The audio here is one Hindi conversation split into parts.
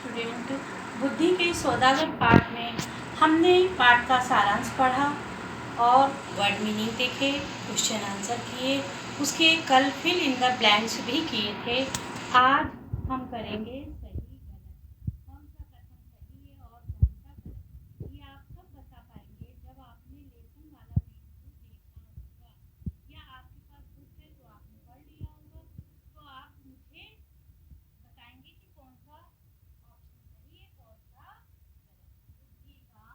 स्टूडेंट, बुद्धि के सौदागर पाठ में हमने पाठ का सारांश पढ़ा और वर्ड मीनिंग देखे, क्वेश्चन आंसर किए, उसके कल फिल इन द ब्लैंक्स भी किए थे। आज हम करेंगे सही गलत। कौन सा कथन सही है और कौन सा गलत, ये आप कब बता पाएंगे जब आपने लेसन वाला वीडियो देखा होगा या आपके पास बुक है तो आपने पढ़ लिया होगा। तो आप मुझे बताएंगे कि कौन सा ऑप्शन सही है, कौन सा गलत। बुद्धि का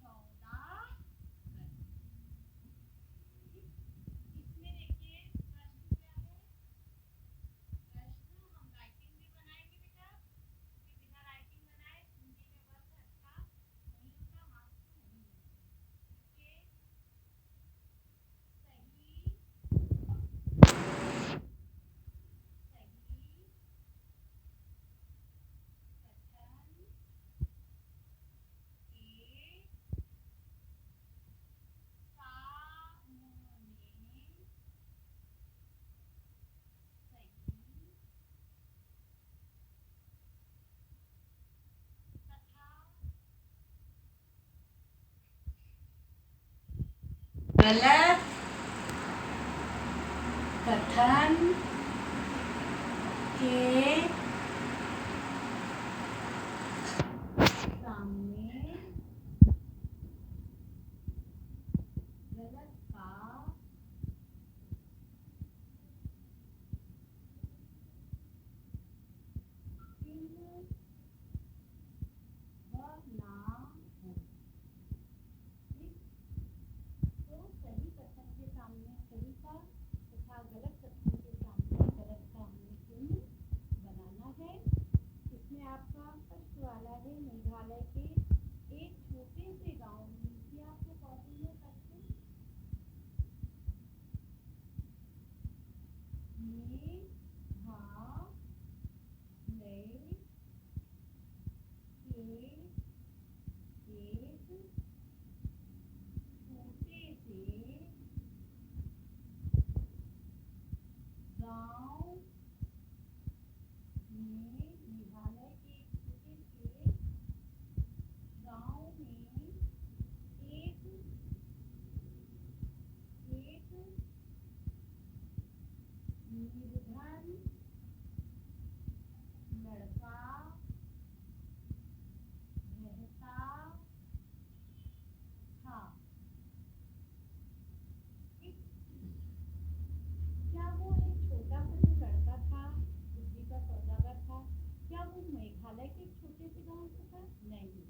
सौदागर। इसमें देखिए प्रश्न क्या है। प्रश्न हम राइटिंग में बनाएंगे बेटा, क्योंकि बिना राइटिंग बनाए हिंदी में वर्क अच्छा नहीं होता, मार्क्स नहीं मिलते। देखिए गलत कथन के सामने गलत का चिन्ह व नाम हो। तो सही कथन के सामने सही का तथा गलत कथन के सामने गलत का हमने चिन्ह बनाना है। इसमें आपका फर्स्ट वाला है मेघालय के एक छोटे से गांव में। नीचे आपको कॉपी में करते मेघालय के एक छोटे से गांव का था? नहीं।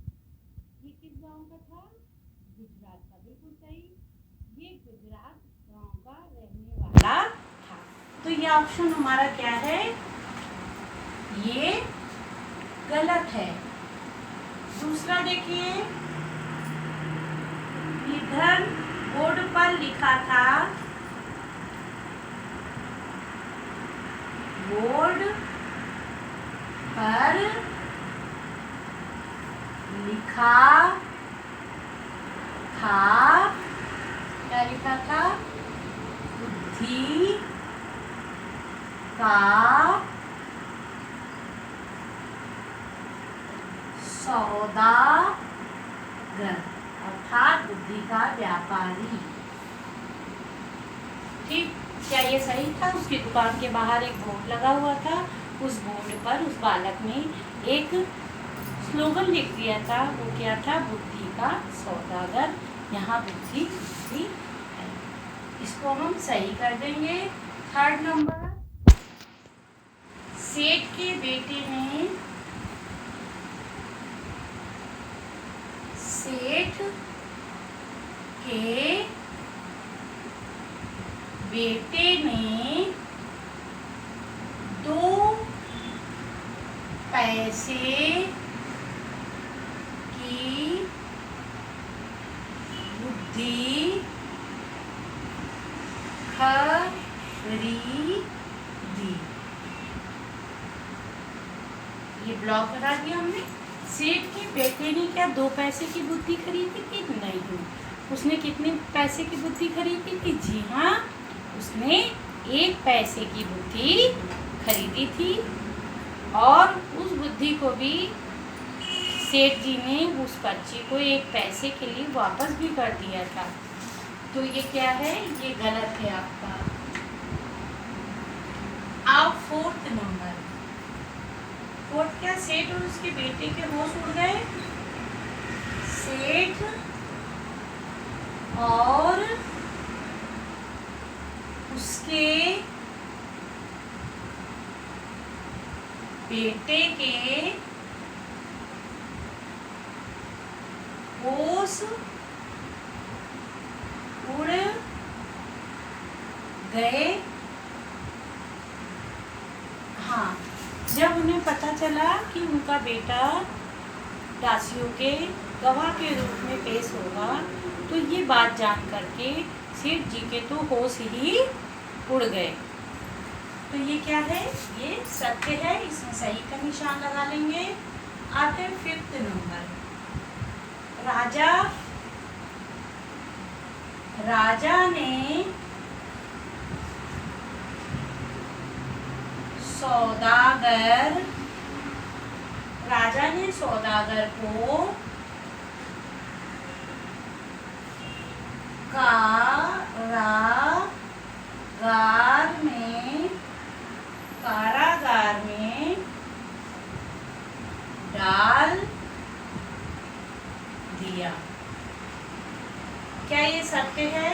ये किस गांव का था? गुजरात का। बिल्कुल सही, ये गुजरात गांव का रहने वाला था। तो ये ऑप्शन हमारा क्या है? ये गलत है। दूसरा देखिए, इधर बोर्ड पर लिखा था, बोर्ड पर लिखा था, क्या लिखा था? बुद्धि का सौदागर, अर्थात बुद्धि का व्यापारी। ठीक, क्या ये सही था? उसकी दुकान के बाहर एक बोर्ड लगा हुआ था, उस बोर्ड पर उस बालक ने एक स्लोगन लिख दिया था। वो क्या था? बुद्धि का सौदागर। यहाँ बुद्धि बुद्धि है। इसको हम सही कर देंगे। थर्ड नंबर, सेठ के बेटे ने, सेठ के बेटे ने 2 पैसे की बुद्धि खरीदी। ये ब्लॉक करा दिया हमने। सेठ के बेटे ने क्या 2 पैसे की बुद्धि खरीदी थी? नहीं। उसने कितने पैसे की बुद्धि खरीदी थी? जी हाँ, उसने 1 पैसे की बुद्धि खरीदी थी और उस बुद्धि को भी सेठ जी ने उस पर्ची को 1 पैसे के लिए वापस भी कर दिया था। तो ये क्या है, ये गलत है आपका। अब 4th नंबर, 4th क्या, सेठ और उसके बेटे के होश उड़ गए। सेठ और उसके बेटे के होश उड़ गए। हाँ, जब उन्हें पता चला कि उनका बेटा दासियों के गवाह के रूप में पेश होगा, तो ये बात जान करके सेठ जी के तो होश ही उड़ गए। तो ये क्या है, ये सत्य है, इसमें सही का निशान लगा लेंगे। अब है 5th नंबर, राजा ने सौदागर को कारागार में डाल दिया। क्या ये सत्य है?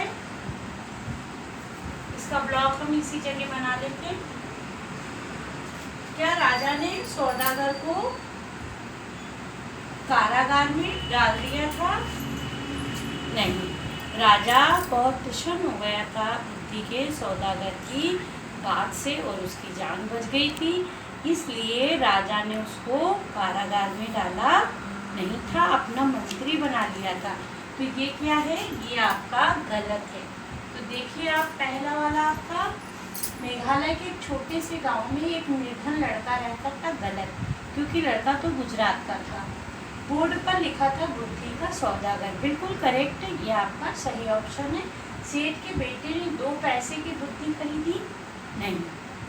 इसका ब्लॉक हम इसी जगह बना लेते हैं। क्या राजा ने सौदागर को कारागार में डाल दिया था? नहीं, राजा बहुत प्रसन्न हो गया था बुद्धि के सौदागर की बात से और उसकी जान बच गई थी, इसलिए राजा ने उसको कारागार में डाला नहीं था, अपना मंत्री बना लिया था। तो ये क्या है, ये आपका गलत है। तो देखिए आप, पहला वाला आपका मेघालय के एक छोटे से गांव में एक निर्धन लड़का रहता था, गलत, क्योंकि लड़का तो गुजरात का था। बोर्ड पर लिखा था बुद्धि का सौदागर, बिल्कुल करेक्ट है, ये आपका सही ऑप्शन है। सेठ के बेटे ने 2 पैसे की बुद्धि खरीदी? नहीं,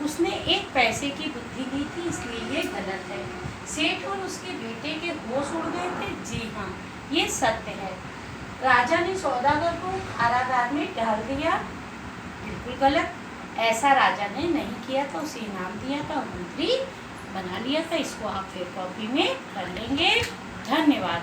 उसने 1 पैसे की बुद्धि ली थी, इसलिए ये गलत है। सेठ और उसके बेटे के होश उड़ गए थे? जी हाँ, ये सत्य है। राजा ने सौदागर को कारागार में डाल दिया? बिल्कुल गलत, ऐसा राजा ने नहीं किया था, उसे इनाम दिया था, मंत्री बना लिया था। इसको आप फिर कॉपी में कर लेंगे। धन्यवाद।